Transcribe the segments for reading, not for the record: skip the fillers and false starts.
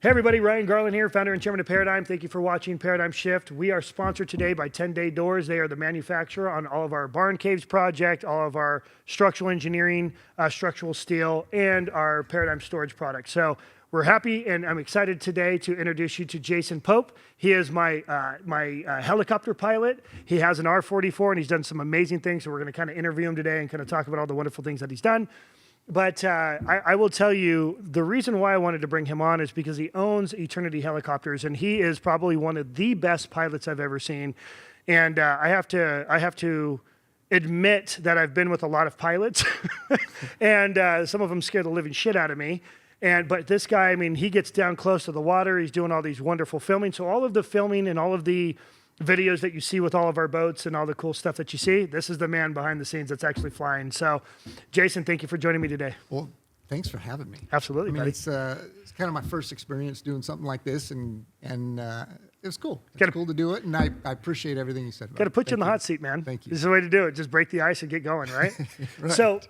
Hey everybody, Ryan Garland here, founder and chairman of Paradigm. Thank you for watching Paradigm Shift. We are sponsored today by 10 Day Doors. They are the manufacturer on all of our barn caves project, all of our structural engineering, structural steel, and our Paradigm storage products. So we're happy and I'm excited today to introduce you to Jason Pope. He is my helicopter pilot. He has an R-44 and he's done some amazing things. So we're going to kind of interview him today and kind of talk about all the wonderful things that he's done. But I will tell you, the reason why I wanted to bring him on is because he owns Eternity Helicopters, and he is probably one of the best pilots I've ever seen. And I have to admit that I've been with a lot of pilots, and some of them scare the living shit out of me. But this guy, I mean, he gets down close to the water. He's doing all these wonderful filming. So all of the filming and all of the videos that you see with all of our boats and all the cool stuff that you see, this is the man behind the scenes that's actually flying. So, Jason, thank you for joining me today. Well, thanks for having me. Absolutely, buddy. It's kind of my first experience doing something like this, and it was cool. It's cool to do it, and I appreciate everything you said about it. Got to put you in the hot seat, man. Thank you. This is the way to do it. Just break the ice and get going, right? Right. So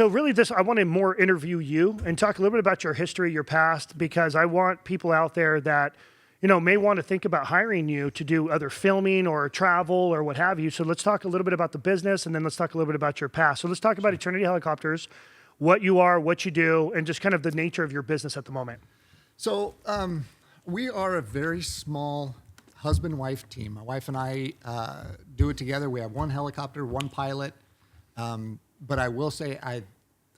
really I want to more interview you and talk a little bit about your history, your past, because I want people out there that may want to think about hiring you to do other filming or travel or what have you. So let's talk a little bit about the business, and then let's talk a little bit about your past. So let's talk about Eternity Helicopters, what you are, what you do, and just kind of the nature of your business at the moment. So we are a very small husband-wife team. My wife and I do it together. We have one helicopter, one pilot. But I will say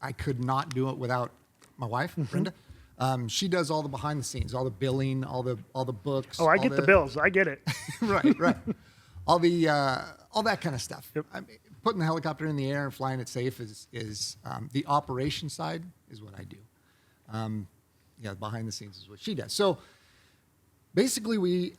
I could not do it without my wife, Brenda. She does all the behind the scenes, all the billing, all the books. Oh, I get the bills. I get it. Right. All that kind of stuff. Yep. I mean, putting the helicopter in the air and flying it safe is the operation side is what I do. Behind the scenes is what she does. So basically, we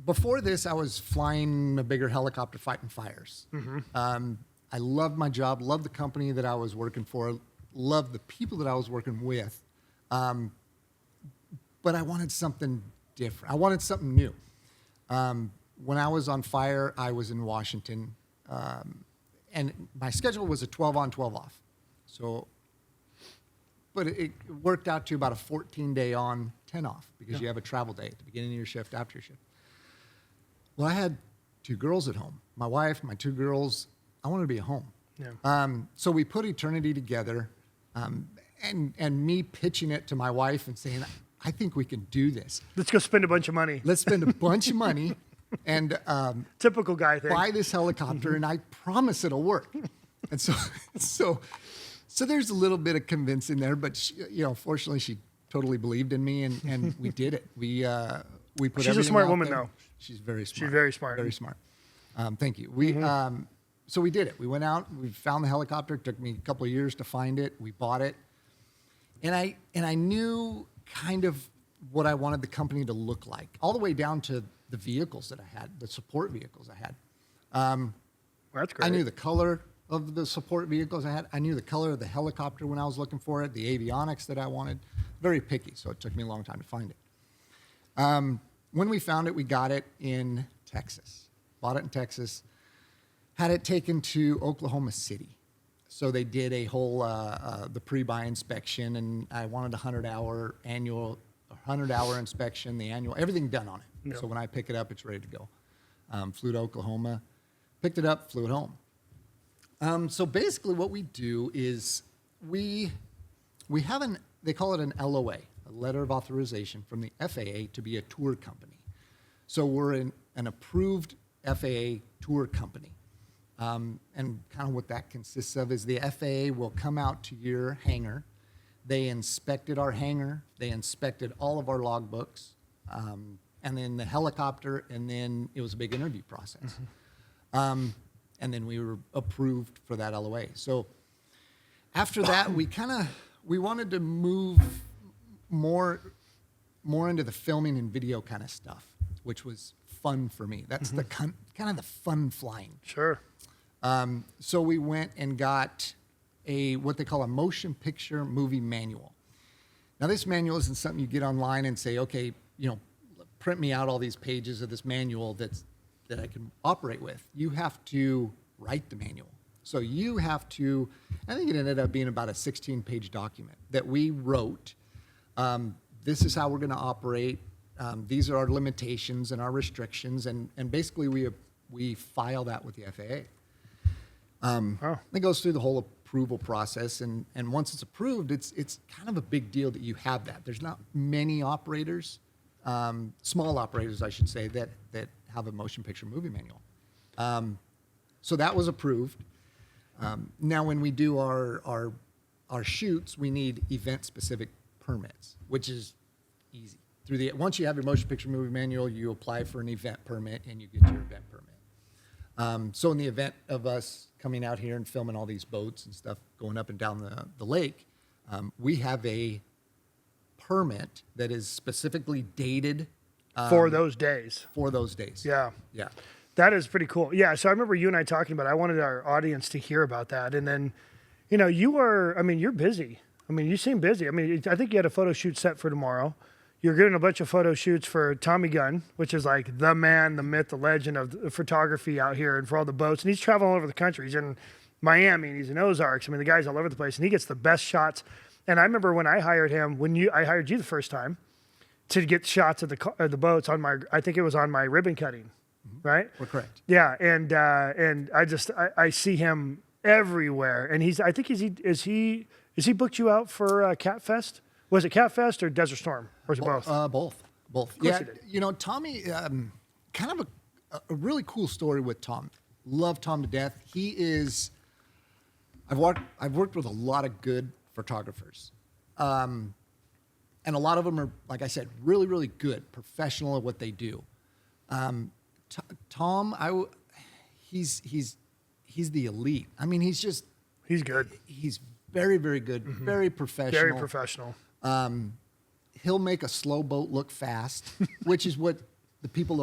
before this, I was flying a bigger helicopter, fighting fires. Mm-hmm. I loved my job, loved the company that I was working for. Loved the people that I was working with, but I wanted something different. I wanted something new. When I was on fire, I was in Washington, and my schedule was a 12 on, 12 off. So, but it worked out to about a 14-day on, 10 off, because you have a travel day at the beginning of your shift, after your shift. Well, I had 2 girls at home. My wife, my 2 girls, I wanted to be at home. Yeah. So we put Eternity together, and me pitching it to my wife and saying, I think we can do this. Let's go spend a bunch of money. Let's spend a bunch of money and typical guy thing. Buy this helicopter, and I promise it'll work. And so there's a little bit of convincing there, but fortunately she totally believed in me, and we did it. We put. She's a smart woman, though. She's very smart. She's very smart. Very smart. Thank you. So we did it. We went out, we found the helicopter. It took me a couple of years to find it. We bought it. And I knew kind of what I wanted the company to look like, all the way down to the vehicles that I had, the support vehicles I had. Well, that's great. I knew the color of the support vehicles I had. I knew the color of the helicopter when I was looking for it, the avionics that I wanted. Very picky, so it took me a long time to find it. When we found it, we got it in Texas. Bought it in Texas. Had it taken to Oklahoma City. So they did a whole, the pre-buy inspection, and I wanted a 100-hour inspection, the annual, everything done on it. Yep. So when I pick it up, it's ready to go. Flew to Oklahoma, picked it up, flew it home. So basically what we do is we have they call it an LOA, a letter of authorization from the FAA to be a tour company. So we're an approved FAA tour company. And kind of what that consists of is the FAA will come out to your hangar. They inspected our hangar. They inspected all of our logbooks, and then the helicopter, and then it was a big interview process. Mm-hmm. And then we were approved for that LOA. So after that, we wanted to move more into the filming and video kind of stuff, which was fun for me. That's the kind of the fun flying. Sure. So we went and got what they call a motion picture movie manual. Now, this manual isn't something you get online and say, okay, print me out all these pages of this manual that I can operate with. You have to write the manual. So you have to, I think it ended up being about a 16-page document that we wrote This is how we're going to operate. These are our limitations and our restrictions, and basically we file that with the FAA. It goes through the whole approval process, and once it's approved, it's kind of a big deal that you have that. There's not many operators, small operators, I should say, that have a motion picture movie manual. So that was approved. Now, when we do our shoots, we need event-specific permits, which is easy. Once you have your motion picture movie manual, you apply for an event permit, and you get your event permit. So in the event of us coming out here and filming all these boats and stuff going up and down the lake, we have a permit that is specifically dated For those days. for those days. Yeah. Yeah. That is pretty cool. Yeah. So I remember you and I talking about it. I wanted our audience to hear about that. And then, you're busy. You seem busy. I think you had a photo shoot set for tomorrow. You're doing a bunch of photo shoots for Tommy Gunn, which is like the man, the myth, the legend of the photography out here and for all the boats. And he's traveling all over the country. He's in Miami and he's in Ozarks. The guy's all over the place and he gets the best shots. And I remember when I hired him, I hired you the first time to get shots of the boats I think it was on my ribbon cutting, right? We're correct. Yeah. And I see him everywhere. And is he booked you out for Cat Fest? Was it Cat Fest or Desert Storm? Or was it both? Both. Yeah, Tommy, kind of a really cool story with Tom. Love Tom to death. He is. I've worked with a lot of good photographers, and a lot of them are, like I said, really, really good, professional at what they do. Tom, he's the elite. He's good. He's very, very good, very professional. Very professional. He'll make a slow boat look fast, which is what the people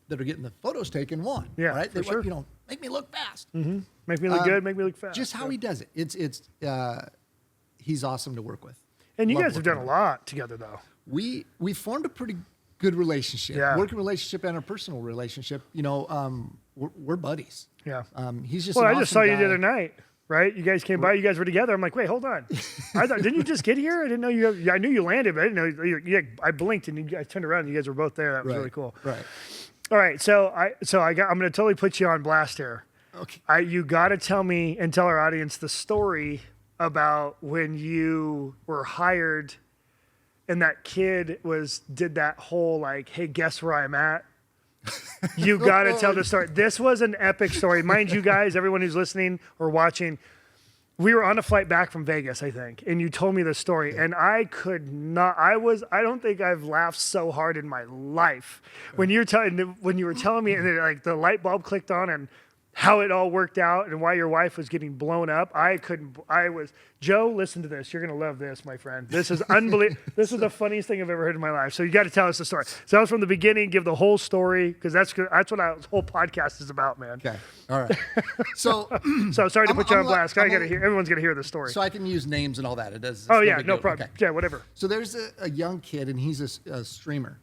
that are getting the photos taken want. Yeah, right? for sure. Make me look fast. Mm-hmm. Make me look good. Make me look fast. Just how he does it. He's awesome to work with. And you Love guys have done a lot together, though. We formed a pretty good relationship. Yeah. Working relationship and a personal relationship. We're buddies. Yeah. He's just. Well, an I just awesome saw you guy. the other night. Right? You guys came by. You guys were together. I'm like, wait, hold on. I thought, didn't you just get here? I didn't know you. I knew you landed, but I didn't know. I blinked and you guys turned around and you guys were both there. That was really cool. Right. All right. So I'm going to totally put you on blast here. Okay. You got to tell me and tell our audience the story about when you were hired and that kid did that whole like, hey, guess where I'm at? You got to tell the story. This was an epic story. Mind you guys, everyone who's listening or watching, we were on a flight back from Vegas, I think, and you told me the story, and I could not, I don't think I've laughed so hard in my life. When you were telling me, and then, like, the light bulb clicked on and how it all worked out and why your wife was getting blown up. Joe, listen to this. You're going to love this, my friend. This is unbelievable. This is the funniest thing I've ever heard in my liff. So you got to tell us the story. So that was from the beginning. Give the whole story because that's what our whole podcast is about, man. Okay. All right. So, sorry to put you on blast. Everyone's going to hear the story. So I can use names and all that. It does. Oh yeah, no problem. Okay. Yeah, whatever. So there's a young kid and he's a streamer.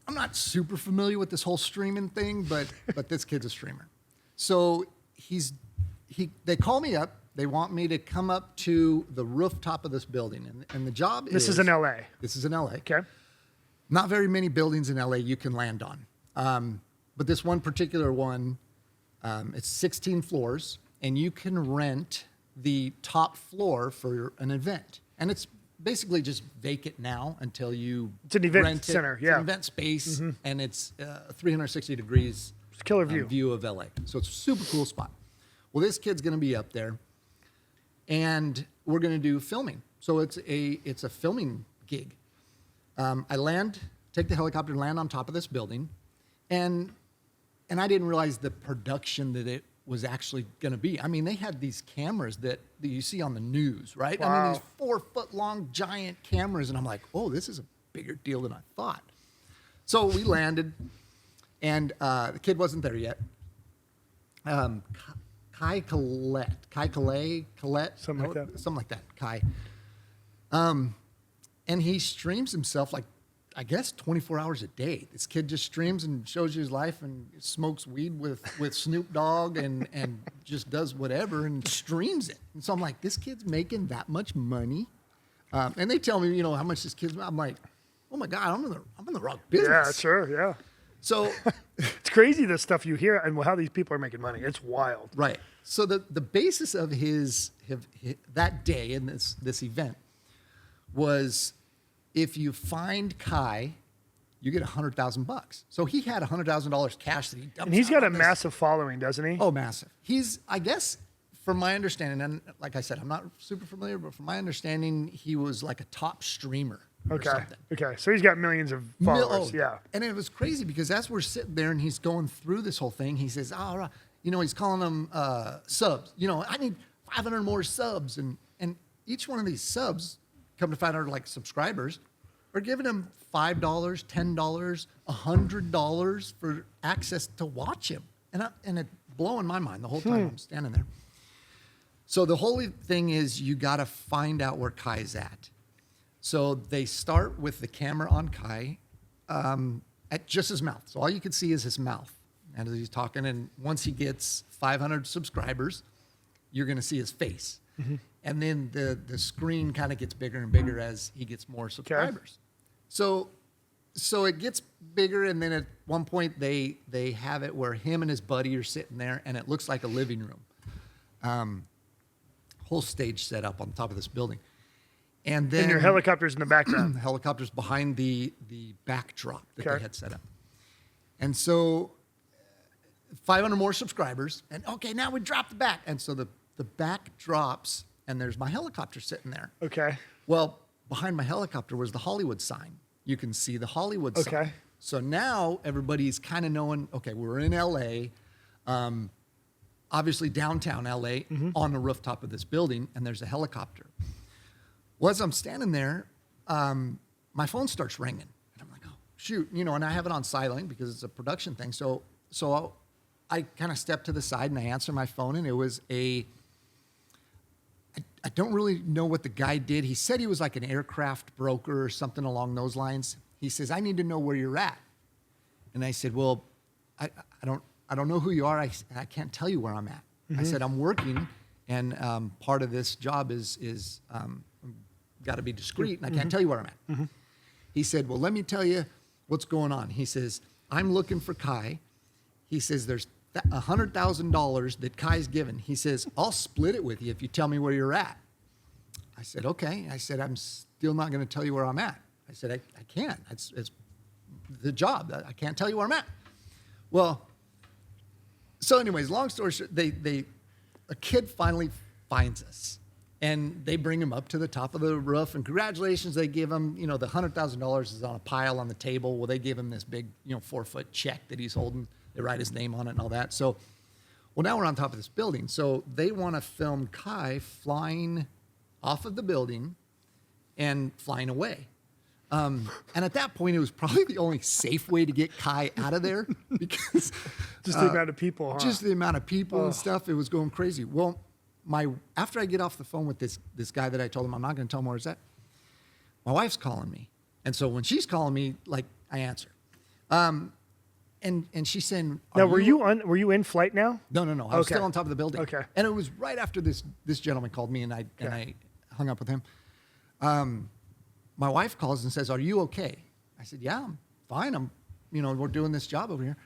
I'm not super familiar with this whole streaming thing, but this kid's a streamer. So they call me up. They want me to come up to the rooftop of this building. And the job This is in LA. This is in LA. Okay. Not very many buildings in LA you can land on. But this one particular one, it's 16 floors, and you can rent the top floor for an event. And it's basically just vacant now until you It's an event rent it. center, It's yeah. an event space, and it's 360 degrees It's a killer view. view of LA. So it's a super cool spot. Well, this kid's going to be up there, and we're going to do filming. So it's a filming gig. I take the helicopter and land on top of this building, and I didn't realize the production that it was actually going to be. They had these cameras that you see on the news, right? Wow. These 4-foot-long giant cameras, and I'm like, oh, this is a bigger deal than I thought. So we landed. And the kid wasn't there yet. Colette. Something like that. Kai. And he streams himself like, I guess, 24 hours a day. This kid just streams and shows you his life and smokes weed with Snoop Dogg and just does whatever and streams it. And so I'm like, this kid's making that much money And they tell me, you know, how much this kid's. I'm like, oh my God, I'm in the wrong business. Yeah, sure, yeah. So It's crazy the stuff you hear and how these people are making money. It's wild. right. So the basis of his that day in this event was, if you find Kai, you get $100,000. So he had $100,000 cash that he dumped. And he's got out a on this- massive following, doesn't he? Oh, massive. He's, I guess, from my understanding, and like I said, I'm not super familiar, but from my understanding, he was like a top streamer. Or Okay. something. Okay. So he's got millions of followers. Yeah. And it was crazy because as we're sitting there and he's going through this whole thing, he says, you know, he's calling them subs. You know, I need 500 more subs. And each one of these subs, come to find out, like subscribers, are giving him $5, $10, $100 for access to watch him. And it blowing my mind the whole time I'm standing there. So the whole thing is, you got to find out where Kai's at. So they start with the camera on Kai at just his mouth. So all you can see is his mouth and as he's talking. And once he gets 500 subscribers, you're going to see his face. Mm-hmm. And then the screen kind of gets bigger and bigger as he gets more subscribers. Okay. So it gets bigger, and then at one point they have it where him and his buddy are sitting there, and it looks like a living room. Whole stage set up on top of this building. And then your helicopter's in the background. The helicopter's behind the backdrop that they had set up. And so 500 more subscribers, and okay, now we drop the back. And so the back drops, and there's my helicopter sitting there. Okay. Well, behind my helicopter was the Hollywood sign. You can see the Hollywood sign. Okay. So now everybody's kind of knowing, okay, we're in LA, obviously downtown LA, on the rooftop of this building, and there's a helicopter. Well, as I'm standing there, my phone starts ringing. And I'm like, oh, shoot. You know, and I have it on silent because it's a production thing. So I kind of step to the side and I answer my phone, and it was I don't really know what the guy did. He said he was like an aircraft broker or something along those lines. He says, I need to know where you're at. And I said, well, I don't know who you are. I can't tell you where I'm at. I said, I'm working, and part of this job is got to be discreet, and I can't tell you where I'm at. He said, well, let me tell you what's going on. He says, I'm looking for Kai. He says, there's $100,000 that Kai's given. He says, I'll split it with you if you tell me where you're at. I said, okay. I said, I'm still not going to tell you where I'm at. I said, I can't. It's the job. I can't tell you where I'm at. Well, so anyways, long story short, a kid finally finds us. And they bring him up to the top of the roof, and congratulations, they give him, you know, the $100,000 is on a pile on the table. Well, they give him this big, 4-foot check that he's holding. They write his name on it and all that. So, well, now we're on top of this building. So they want to film Kai flying off of the building and flying away. And at that point, it was probably the only safe way to get Kai out of there because just the amount of people, huh? Just the amount of people and stuff. It was going crazy. Well, after I get off the phone with this guy that I told him I'm not going to tell him where it's at, my wife's calling me. And so when she's calling me, like, I answer. And she's saying, now, were you in flight now? No. I was still on top of the building. Okay. And it was right after this gentleman called me, and I hung up with him. My wife calls and says, are you okay? I said, yeah, I'm fine. We're doing this job over here.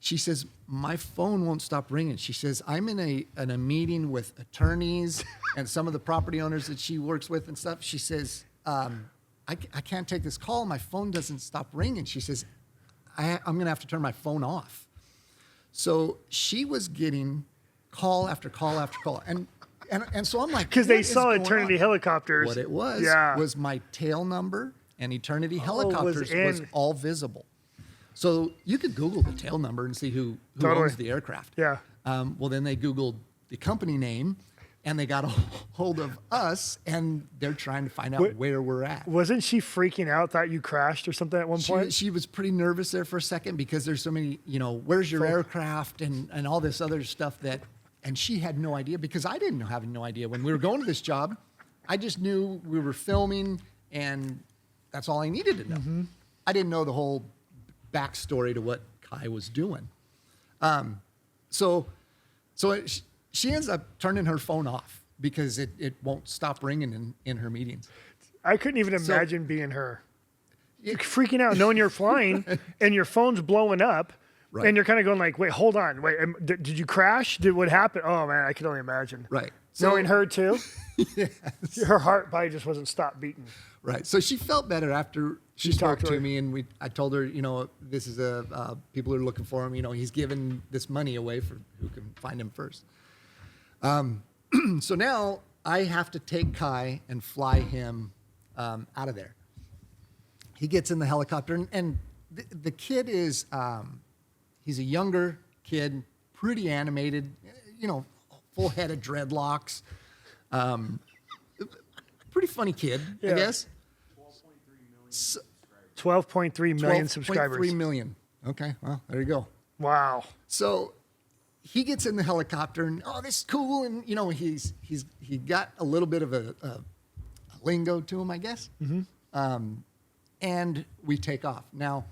She says, my phone won't stop ringing. She says, I'm in a meeting with attorneys and some of the property owners that she works with and stuff. She says, I can't take this call. My phone doesn't stop ringing. She says, I'm going to have to turn my phone off. So she was getting call after call after call. And so I'm like, because they saw Eternity Helicopters. What it was was my tail number, and Eternity Helicopters was all visible. So you could Google the tail number and see who owns the aircraft. Yeah. Well, then they Googled the company name, and they got a hold of us, and they're trying to find out where we're at. Wasn't she freaking out, thought you crashed or something at one point? She was pretty nervous there for a second because there's so many, where's your aircraft and all this other stuff and she had no idea because I didn't have no idea. When we were going to this job, I just knew we were filming, and that's all I needed to know. Mm-hmm. I didn't know the whole backstory to what Kai was doing. So she ends up turning her phone off because it won't stop ringing in her meetings. I couldn't even imagine being her. You're freaking out knowing you're flying and your phone's blowing up. Right. And you're kind of going like, wait, hold on. Wait, did you crash? What happened? Oh, man, I can only imagine. Right. Knowing her too, Yes. her heart probably just wasn't stopped beating. Right. So she felt better after she You spoke talked to to her. me, and I told her, this is people are looking for him. He's giving this money away for who can find him first. So now I have to take Kai and fly him out of there. He gets in the helicopter, and the kid is, he's a younger kid, pretty animated, full head of dreadlocks. Pretty funny kid, I Yeah. guess. 12.3 million subscribers. 12.3 million. Okay, well, there you go. Wow. So he gets in the helicopter, and this is cool, and he got a little bit of a lingo to him, I guess. Mm-hmm. And we take off. Now,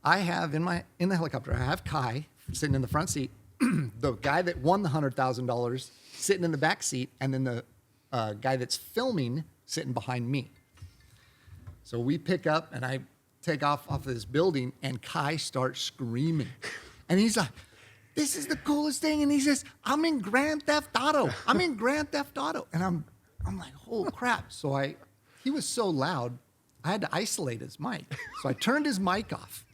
I have in the helicopter, I have Kai sitting in the front seat, the guy that won the $100,000 sitting in the back seat, and then the guy that's filming sitting behind me. So we pick up, and I take off of this building, and Kai starts screaming. And he's like, this is the coolest thing. And he says, I'm in Grand Theft Auto. I'm in Grand Theft Auto. And I'm like, oh, crap. So he was so loud, I had to isolate his mic. So I turned his mic off.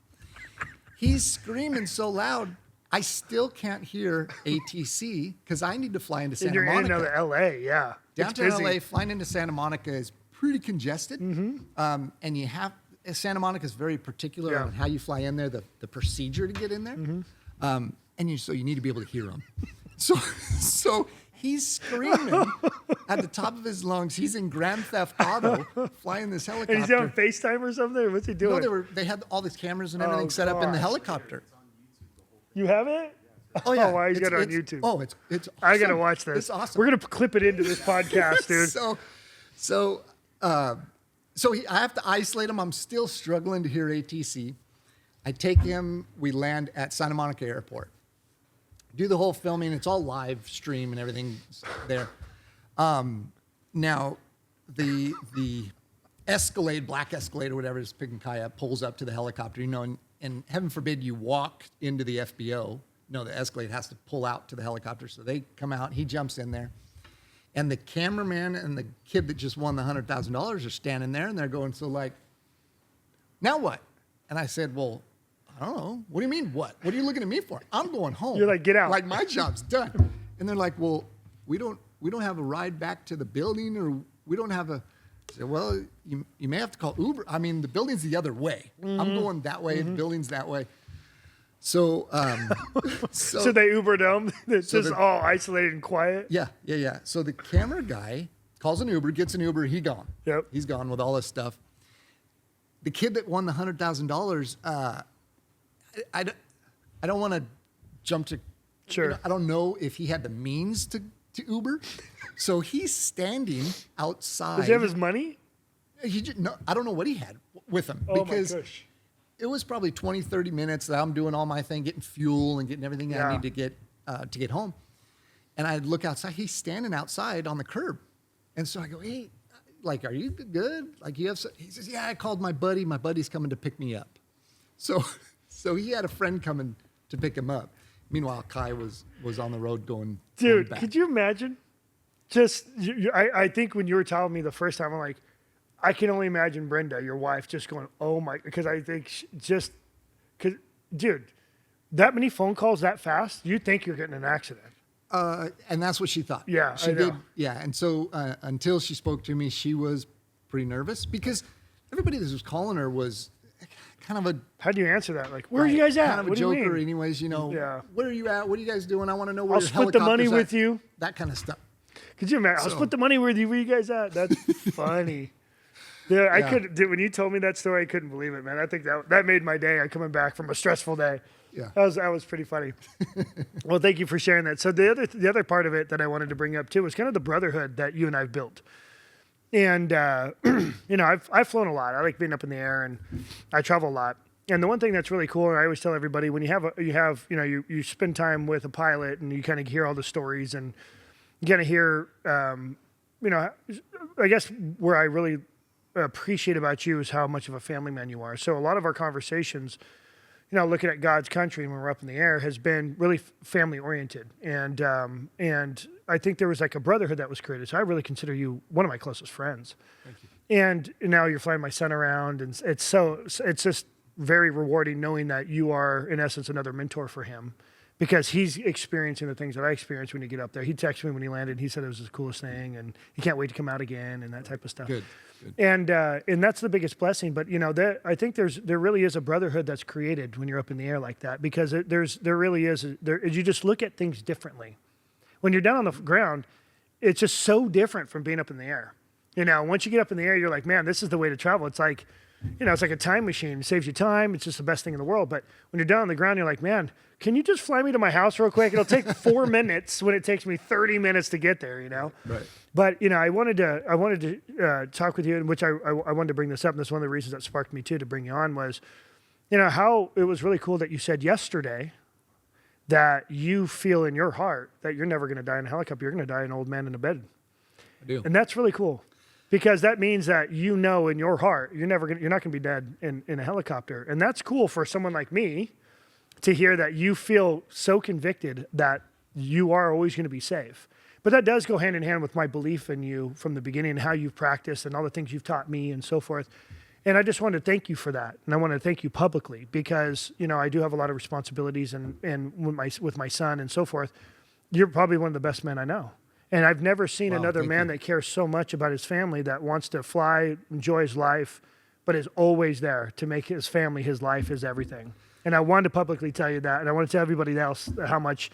He's screaming so loud, I still can't hear ATC because I need to fly into Santa You're in Monica. another LA, yeah. It's Downtown busy. LA, flying into Santa Monica is pretty congested. Mm-hmm. And Santa Monica is very particular Yeah. on how you fly in there, the procedure to get in there. Mm-hmm. So you need to be able to hear him. So he's screaming at the top of his lungs. He's in Grand Theft Auto flying this helicopter. And he's on FaceTime or something? What's he doing? No, they had all these cameras and everything set up in the gosh. helicopter. You have it? Oh yeah, Oh, wow, he's got it on YouTube. Oh, it's awesome. I got to watch this. It's awesome. We're going to clip it into this podcast, dude. So I have to isolate him. I'm still struggling to hear ATC. I take him. We land at Santa Monica Airport. Do the whole filming. It's all live stream and everything there. Now, the Escalade, black Escalade or whatever is picking Kai up, pulls up to the helicopter. And heaven forbid you walk into the FBO. No, the Escalade has to pull out to the helicopter. So they come out. He jumps in there. And the cameraman and the kid that just won the $100,000 are standing there, and they're going, so like, now what? And I said, well, I don't know. What do you mean, what? What are you looking at me for? I'm going home. You're like, get out. Like, my job's done. And they're like, well, we don't have a ride back to the building, or we don't have a. I said, well, you may have to call Uber. I mean, the building's the other way. Mm-hmm. I'm going that way. The building's that way. So, So they Ubered him. It's just all isolated and quiet. Yeah. So the camera guy calls an Uber, gets an Uber, he's gone. Yep. He's gone with all this stuff. The kid that won the $100,000, I don't want to jump to. Sure. I don't know if he had the means to Uber, so he's standing outside. Does he have his money? I don't know what he had with him Oh, because my gosh. it was probably 20, 30 minutes that I'm doing all my thing, getting fuel and getting everything that I need to get home. And I look outside. He's standing outside on the curb. And so I go, hey, like, are you good? Like, you have some? He says, yeah, I called my buddy. My buddy's coming to pick me up. So he had a friend coming to pick him up. Meanwhile, Kai was on the road going Dude, back. could you imagine? Just, I think when you were telling me the first time, I'm like, I can only imagine Brenda, your wife, just going, oh my, because I think because, dude, that many phone calls that fast, you think you're getting in an accident. And that's what she thought. Yeah, she I know. did. Yeah, and so until she spoke to me, she was pretty nervous because everybody that was calling her was kind of a. How do you answer that? Like, where are you guys at? Kind of a What do you joker, mean? anyways. Yeah. Where are you at? What are you guys doing? I want to know where I'll your split the money helicopter's with at. you. That kind of stuff. Could you imagine? I'll So- split the money with you. Where you guys at? That's funny. Yeah, I Yeah. when you told me that story, I couldn't believe it, man. I think that made my day. Coming back from a stressful day. Yeah. That was pretty funny. Well, thank you for sharing that. So the other part of it that I wanted to bring up too was kind of the brotherhood that you and I've built. And I've flown a lot. I like being up in the air, and I travel a lot. And the one thing that's really cool, and I always tell everybody, when you spend time with a pilot, and you kind of hear all the stories, and you kind of hear, I guess where I really appreciate about you is how much of a family man you are. So a lot of our conversations, you know, looking at God's country when we're up in the air has been really family oriented. And I think there was like a brotherhood that was created. So I really consider you one of my closest friends. Thank you. And now you're flying my son around, and it's just very rewarding knowing that you are in essence another mentor for him, because he's experiencing the things that I experienced when you get up there. He texted me when he landed. He said it was the coolest thing, and he can't wait to come out again, and that type of stuff. Good. And that's the biggest blessing. But you know, I think there really is a brotherhood that's created when you're up in the air like that, because there really is. You just look at things differently. When you're down on the ground, it's just so different from being up in the air. You know, once you get up in the air, you're like, man, this is the way to travel. It's like, you know, it's like a time machine. It saves you time. It's just the best thing in the world. But when you're down on the ground, you're like, man, can you just fly me to my house real quick? It'll take 4 minutes when it takes me 30 minutes to get there, you know? Right. But, you know, I wanted to talk with you, in which I wanted to bring this up. And that's one of the reasons that sparked me too, to bring you on was, you know, how it was really cool that you said yesterday that you feel in your heart that you're never going to die in a helicopter. You're going to die an old man in a bed. I do. And that's really cool. Because that means that you know in your heart you're not going to be dead in a helicopter. And that's cool for someone like me to hear that you feel so convicted that you are always going to be safe. But that does go hand in hand with my belief in you from the beginning, and how you've practiced and all the things you've taught me and so forth. And I just wanted to thank you for that. And I want to thank you publicly, because, you know, I do have a lot of responsibilities and with my son and so forth. You're probably one of the best men I know. And I've never seen another man that cares so much about his family, that wants to fly, enjoy his life, but is always there to make his family, his life, his everything. And I wanted to publicly tell you that. And I want to tell everybody else how much,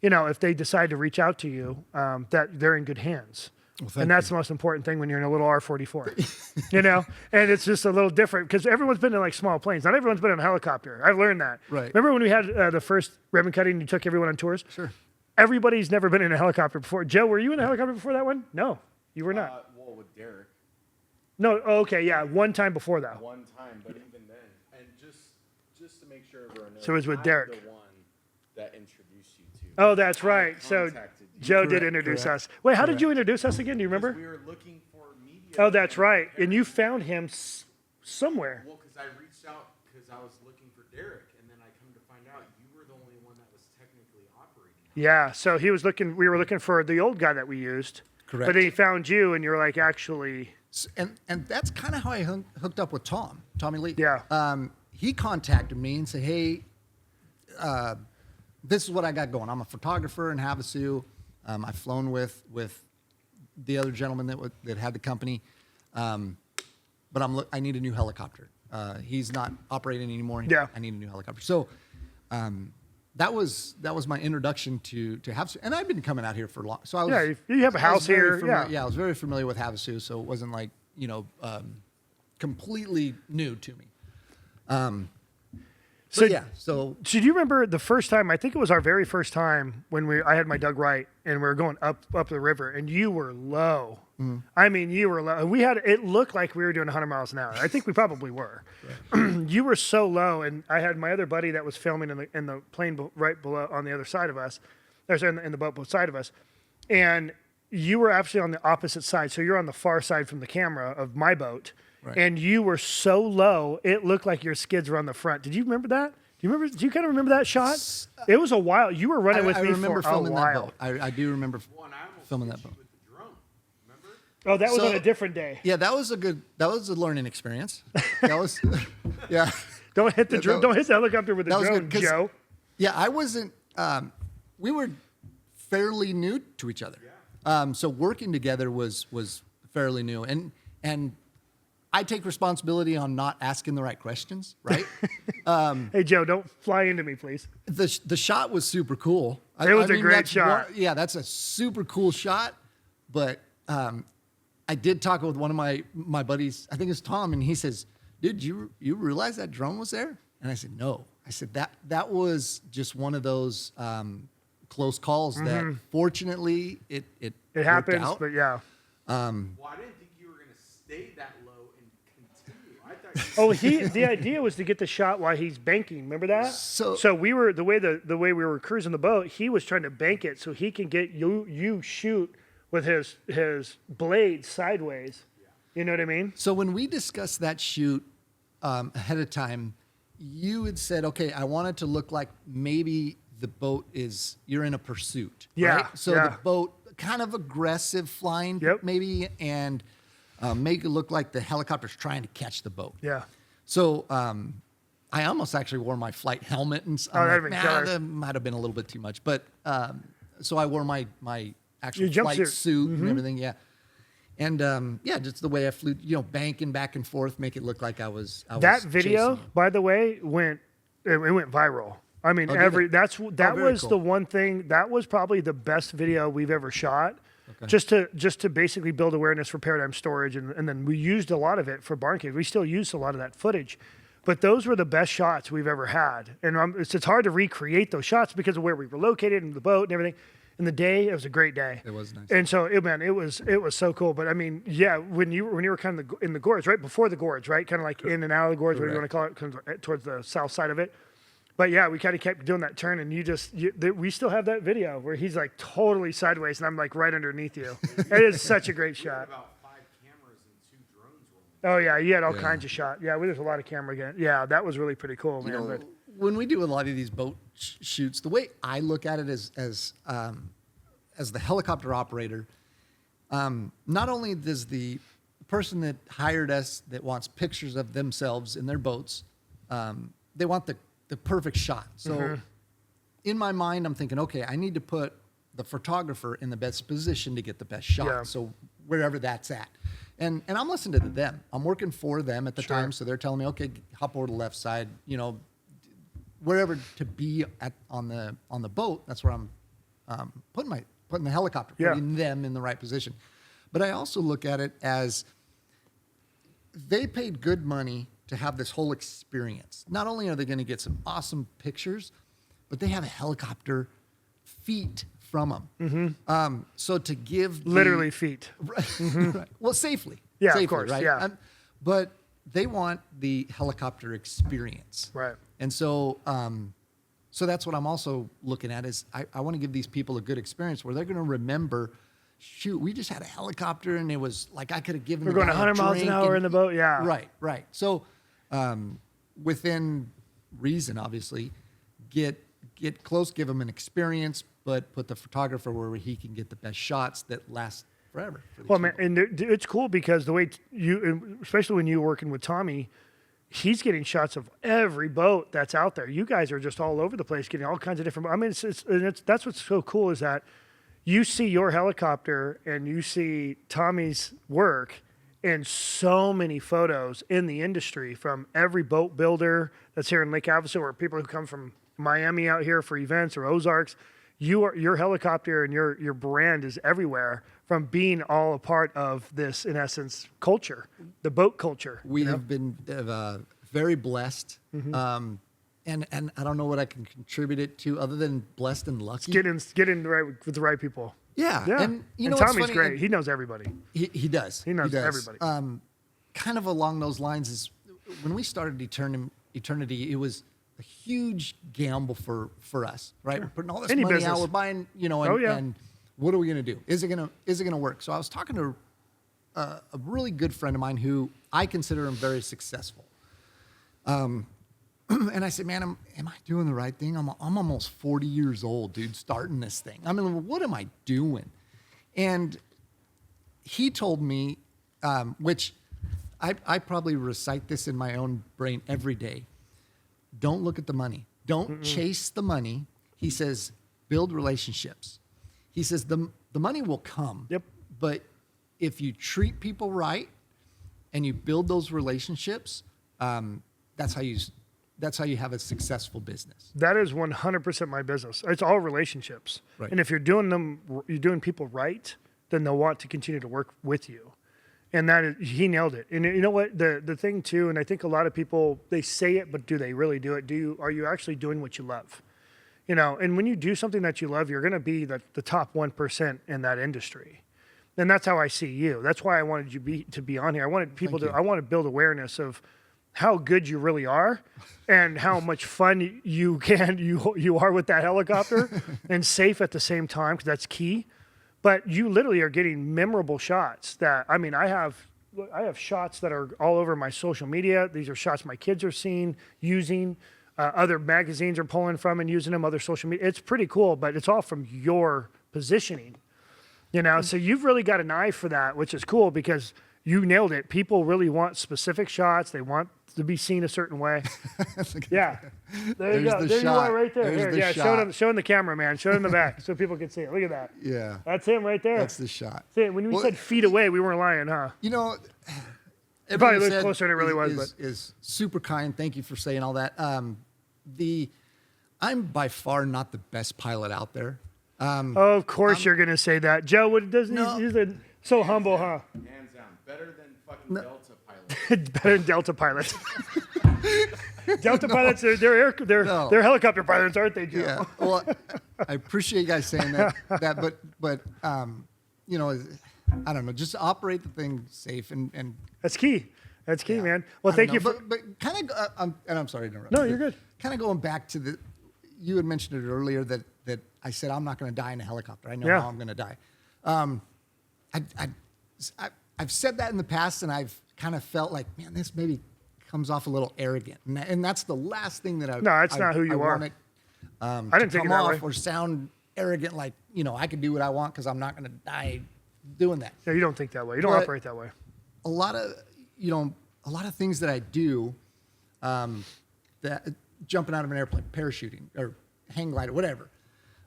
you know, if they decide to reach out to you, that they're in good hands. Well, and that's the most important thing when you're in a little R-44, you know? And it's just a little different, because everyone's been in like small planes. Not everyone's been in a helicopter. I've learned that. Right. Remember when we had the first ribbon cutting and you took everyone on tours? Sure. Everybody's never been in a helicopter before. Joe, were you in a helicopter before that one? No, you were not. Well, with Derek. No, okay, yeah, one time before that. One time, but even then, and just to make sure everyone knows, So it was with Derek. I'm the one that introduced you to. Oh, that's right. So contacted you. Joe did introduce us. Wait, how did you introduce us again? Do you remember? We were looking for media. Oh, that's right. And you found him somewhere. Well, because I reached out because I was looking for Derek, and then I come to find out you were the only one that was technically operating. Yeah, so he was looking. We were looking for the old guy that we used. Correct. But then he found you, and you're like, actually. And that's kind of how I hooked up with Tommy Lee. Yeah. He contacted me and said, hey, this is what I got going. I'm a photographer in Havasu. I've flown with the other gentleman that had the company. But I need a new helicopter. He's not operating anymore. Yeah. I need a new helicopter. So that was my introduction to Havasu. And I've been coming out here for long. So I was, yeah, you have a house here. Yeah, I was very familiar with Havasu, so it wasn't like, you know, completely new to me. So do you remember the first time? I think it was our very first time when I had my Doug Wright and we were going up the river, and you were low. Mm-hmm. I mean, you were low. It looked like we were doing 100 miles an hour. I think we probably were. Right. You were so low, and I had my other buddy that was filming in the plane right below on the other side of us. There's in the boat beside of us, and you were actually on the opposite side. So you're on the far side from the camera of my boat. Right. And you were so low, it looked like your skids were on the front. Did you remember that? Do you kind of remember that shot? It was a while. You were running with me for a while. That boat. I do remember filming that boat. With the drone, remember? Oh, that was on a different day. Yeah, that was a learning experience. That was, yeah. Don't hit the helicopter with the drone, Joe. Yeah, I wasn't. We were fairly new to each other. Yeah. So working together was fairly new, and I take responsibility on not asking the right questions, right? Hey, Joe, don't fly into me, please. The shot was super cool. It was a great shot. That's a super cool shot. But I did talk with one of my buddies, I think it's Tom, and he says, dude, you realize that drone was there? And I said, no. I said, that was just one of those close calls that fortunately it happens, out. But yeah. Well, I didn't think you were going to stay that low and continue. The idea was to get the shot while he's banking. Remember that? So we were the way we were cruising the boat. He was trying to bank it so he can get you shoot with his blade sideways. Yeah. You know what I mean? So when we discussed that shoot ahead of time, you had said, okay, I want it to look like maybe the boat you're in a pursuit. Yeah, Right? So yeah. the boat, kind of aggressive flying, Yep. maybe, and make it look like the helicopter's trying to catch the boat. Yeah. So I almost actually wore my flight helmet, and Oh, that'd been killer. that might have been a little bit too much. But so I wore my actual Your flight jumpsuit. suit and everything. Yeah. And just the way I flew, banking back and forth, make it look like I was That video, chasing you. by the way, it went viral. I mean, Oh, did it? that very was cool. the one thing, that was probably the best video we've ever shot. Okay. Just to basically build awareness for paradigm storage, and then we used a lot of it for barn cave. We still use a lot of that footage, but those were the best shots we've ever had. And it's hard to recreate those shots because of where we were located and the boat and everything. In the day, it was a great day. It was nice. And so, it was so cool. But I mean, yeah, when you were kind of in the gorge, right before the gorge, right, kind of like in and out of the gorge, whatever you want to call it, kind of towards the south side of it. But yeah, we kind of kept doing that turn, and we still have that video where he's like totally sideways, and I'm like right underneath you. It is such a great shot. About 5 cameras and 2 drones rolling. Oh yeah, you had all Yeah. kinds of shots. Yeah, there's a lot of camera again. Yeah, that was really pretty cool, man. But When we do a lot of these boat shoots, the way I look at it as the helicopter operator, not only does the person that hired us that wants pictures of themselves in their boats, they want the perfect shot. So in my mind, I'm thinking, okay, I need to put the photographer in the best position to get the best shot. Yeah. So wherever that's at. And I'm listening to them. I'm working for them at the Sure. time. So they're telling me, okay, hop over to the left side, wherever to be on the boat. That's where I'm putting the helicopter, Yeah. putting them in the right position. But I also look at it as they paid good money to have this whole experience. Not only are they going to get some awesome pictures, but they have a helicopter feet from them. So to give literally feet. right. Well, safely. Yeah, of Safely, course, right? yeah. But they want the helicopter experience. Right. And so, so that's what I'm also looking at is I want to give these people a good experience where they're going to remember, shoot, we just had a helicopter and it was like I could have given We're the going guy a 100 miles an drink hour and in the boat. Yeah. Right. So within reason, obviously, get close, give them an experience, but put the photographer where he can get the best shots that last forever. For these Well, man, people. and it's cool because the way especially when you're working with Tommy, he's getting shots of every boat that's out there. You guys are just all over the place, getting all kinds of different. I mean, that's what's so cool is that you see your helicopter and you see Tommy's work in so many photos in the industry from every boat builder that's here in Lake Havasu, or people who come from Miami out here for events or Ozarks. Your helicopter and your brand is everywhere from being all a part of this, in essence, culture, the boat culture. We have been very blessed. Mm-hmm. And I don't know what I can contribute it to other than blessed and lucky. Get in with the right people. Yeah. Yeah. And you know and what's Tommy's funny? great. He knows everybody. He does. He knows does. everybody. Kind of along those lines is when we started Eternity, it was a huge gamble for us, right? Sure. We're putting all this Any money business. out, we're buying, and, Oh, yeah. and what are we gonna do? Is it gonna work? So I was talking to a really good friend of mine who I consider him very successful. And I said, man, am I doing the right thing? I'm almost 40 years old, dude, starting this thing. I mean, what am I doing? And he told me, which I probably recite this in my own brain every day. Don't look at the money. Don't chase the money. He says, build relationships. He says, the money will come. Yep. But if you treat people right and you build those relationships, that's how you have a successful business. That is 100% my business. It's all relationships. Right. And if you're doing people right, then they'll want to continue to work with you. And he nailed it. And you know what? The thing too, and I think a lot of people, they say it, but do they really do it? Are you actually doing what you love? And when you do something that you love, you're going to be the top 1% in that industry. And that's how I see you. That's why I wanted you to be on here. I wanted people I want to build awareness of how good you really are and how much fun you are with that helicopter and safe at the same time, because that's key. But you literally are getting memorable shots that, I mean, I have look, I have shots that are all over my social media. These are shots my kids are seeing, using. Other magazines are pulling from and using them, other social media. It's pretty cool, but it's all from your positioning, you know? So you've really got an eye for that, which is cool because you nailed it. People really want specific shots. They want to be seen a certain way. Yeah. There you There's go. the There shot. you are right there. There's Here, the yeah, shot. show him the camera, man. Show him the back so people can see it. Look at that. Yeah. That's him right there. That's the shot. See, when we said feet away, we weren't lying, huh? You know, It probably everything you looked said closer than it really was, but is super kind. Thank you for saying all that. I'm by far not the best pilot out there. oh, of course you're gonna say that, Joe. What doesn't No. he's so humble, huh? Hands down, better than fucking Delta pilot. Better than Delta pilots. Delta pilots, they're No. helicopter pilots, aren't they, Joe? Yeah. Well, I appreciate you guys saying that. But you know, I don't know. Just operate the thing safe and That's key. That's key, yeah. man. Well, I thank don't you know, for. But kind of, and I'm sorry to interrupt. No, you're good. Kind of going back to you had mentioned it earlier that I said I'm not going to die in a helicopter. I know Yeah. how I'm going to die. I've said that in the past, and I've kind of felt like, man, this maybe comes off a little arrogant, and that's the last thing that I. No, it's not who you are. Want it, I didn't take it come that off way. or sound arrogant, like I can do what I want because I'm not going to die doing that. Yeah, you don't think that way. You don't But- operate that way. A lot of things that I do, that jumping out of an airplane, parachuting, or hang glider, whatever.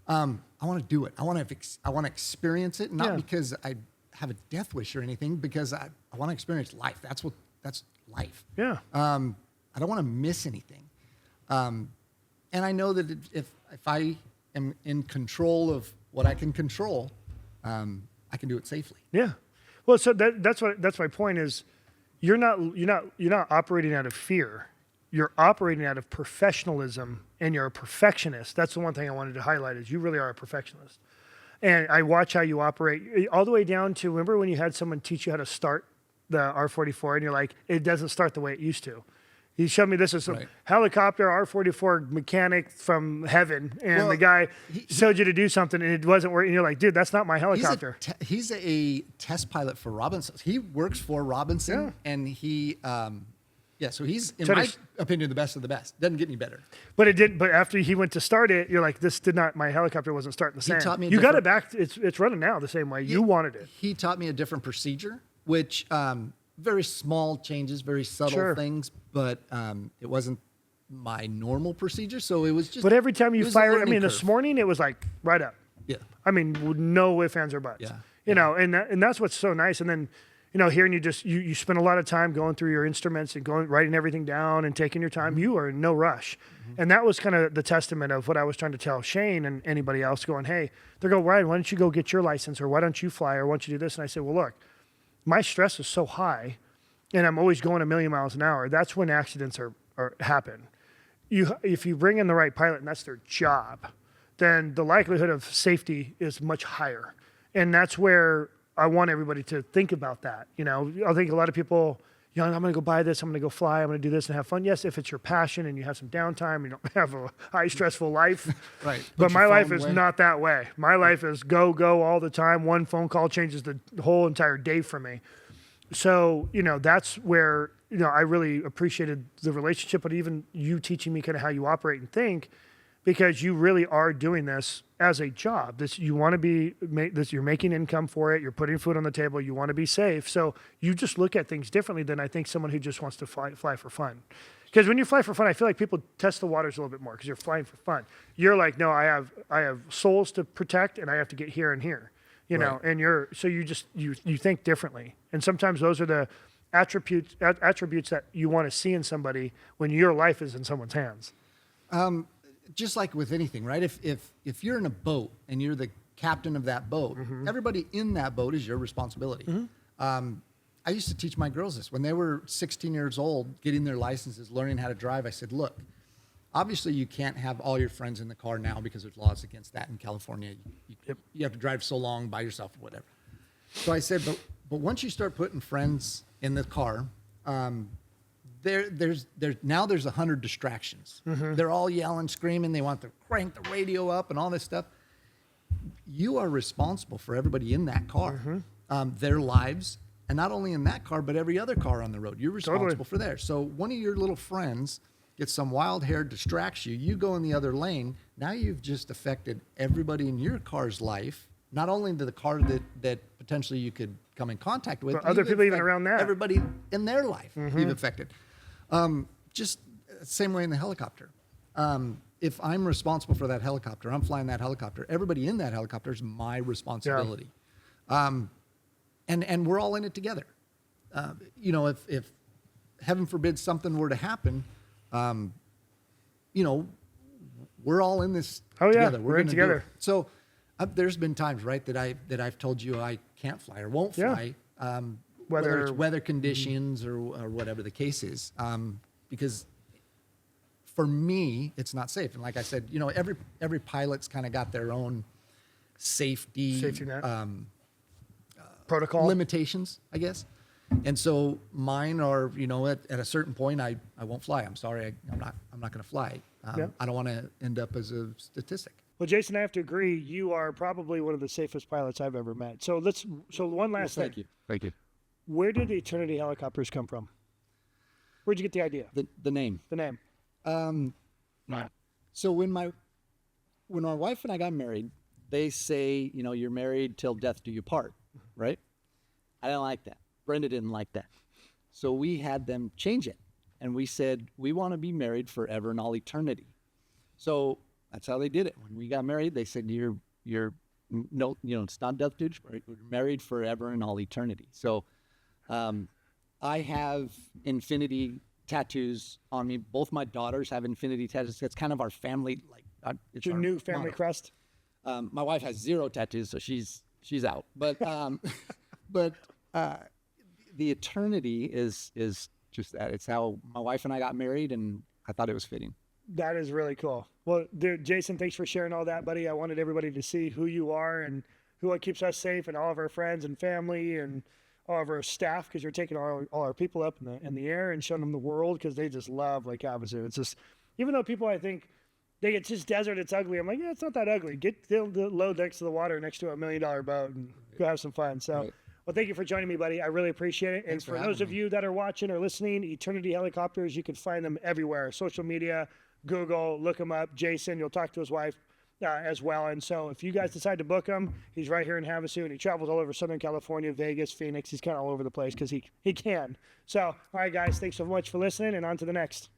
I want to do it. I want to experience it, not Yeah. because I have a death wish or anything, because I want to experience life. That's life. Yeah. I don't want to miss anything. And I know that if I am in control of what I can control, I can do it safely. Yeah. Well, so that's my point is you're not operating out of fear. You're operating out of professionalism, and you're a perfectionist. That's the one thing I wanted to highlight is you really are a perfectionist. And I watch how you operate all the way down to, remember when you had someone teach you how to start the R44 and you're like, it doesn't start the way it used to. He showed me this as some Right. helicopter R44 mechanic from heaven, and Well, the guy he- showed you to do something and it wasn't working. And you're like, dude, that's not my helicopter. He's a test pilot for Robinson. He works for Robinson, Yeah. and he, so he's, in So my does- opinion, the best of the best. Doesn't get any better. But it did. But after he went to start it, you're like, this did not. My helicopter wasn't starting the same. taught me a you got it different- back. It's running now the same way you wanted it. He taught me a different procedure, which very small changes, very subtle Sure. things, but it wasn't my normal procedure. So it was just. But every time it you was a fire, I learning mean, curve. this morning it was like right up. Yeah. I mean, with no ifs, ands, or buts. Yeah. You know, and that's what's so nice. And then, hearing you spend a lot of time going through your instruments and writing everything down and taking your time. Mm-hmm. You are in no rush. And that was kind of the testament of what I was trying to tell Shane and anybody else going, hey, they're going, Ryan, why don't you go get your license, or why don't you fly, or why don't you do this? And I said, well, look, my stress is so high and I'm always going a million miles an hour. That's when accidents happen. If you bring in the right pilot and that's their job, then the likelihood of safety is much higher. And that's where I want everybody to think about that. I think a lot of people, I'm going to go buy this, I'm going to go fly, I'm going to do this and have fun. Yes, if it's your passion and you have some downtime, you don't have a high stressful life. Right. But Put my your life phone is away. not that way. My life is go all the time. One phone call changes the whole entire day for me. So, that's where, I really appreciated the relationship, but even you teaching me kind of how you operate and think, because you really are doing this as a job. You want to you're making income for it. You're putting food on the table. You want to be safe. So you just look at things differently than I think someone who just wants to fly for fun. Because when you fly for fun, I feel like people test the waters a little bit more because you're flying for fun. You're like, no, I have souls to protect and I have to get here and here. Right. And you think differently. And sometimes those are the attributes that you want to see in somebody when your life is in someone's hands. Just like with anything, right? If you're in a boat and you're the captain of that boat, everybody in that boat is your responsibility. I used to teach my girls this when they were 16 years old, getting their licenses, learning how to drive. I said, look, obviously you can't have all your friends in the car now because there's laws against that in California. You have to drive so long by yourself or whatever. So I said, but once you start putting friends in the car, there's 100 distractions. They're all yelling, screaming. They want to crank the radio up and all this stuff. You are responsible for everybody in that car, their lives And not only in that car, but every other car on the road. You're responsible for there. So one of your little friends gets some wild hair, distracts you, you go in the other lane. Now you've just affected everybody in your car's life, not only to the car that potentially you could come in contact with, but other people even around that. everybody in their life you've affected. Just same way in the helicopter. If I'm responsible for that helicopter, I'm flying that helicopter, everybody in that helicopter is my responsibility. And we're all in it together. You know, if heaven forbid something were to happen, you know, we're all in this together. We're in gonna together. do it. So there's been times, right, that I've told you I can't fly or won't fly, whether it's weather conditions or whatever the case is, because for me it's not safe. And like I said, you know, every pilot's kind of got their own safety net. Protocol limitations, I guess. And so mine are, you know, at a certain point, I won't fly. I'm sorry, I'm not going to fly. I don't want to end up as a statistic. Well, Jason, I have to agree. You are probably one of the safest pilots I've ever met. So one last thing. Thank you. Where did the Eternity helicopters come from? Where'd you get the idea? The name. The name. So when my wife and I got married, they say, you know, you're married till death do you part, right? I didn't like that. Brenda didn't like that. So we had them change it. And we said, we want to be married forever and all eternity. So that's how they did it. When we got married, they said, you're no, you know, it's not death do you part. We're married forever and all eternity. So I have infinity tattoos on me. Both my daughters have infinity tattoos. That's kind of our family, like it's Your our new family motto. crest. My wife has 0 tattoos, so she's out. But the eternity is just that. It's how my wife and I got married, and I thought it was fitting. That is really cool. Well, dude, Jason, thanks for sharing all that, buddy. I wanted everybody to see who you are and who keeps us safe, and all of our friends and family and all of our staff, because you're taking all our people up in the air and showing them the world, because they just love Lake Havasu. It's just, even though people, I think, it's just desert, it's ugly. I'm like, yeah, it's not that ugly. Get the load next to the water, next to $1 million boat, and go have some fun. So, Right. Well, thank you for joining me, buddy. I really appreciate it. Thanks And for for those having of you that are watching or listening, Eternity Helicopters, you can find them everywhere. Social media, Google, look him up. Jason, you'll talk to his wife as well. And so if you guys decide to book him, he's right here in Havasu, and he travels all over Southern California, Vegas, Phoenix. He's kind of all over the place because he can. So, all right, guys, thanks so much for listening, and on to the next.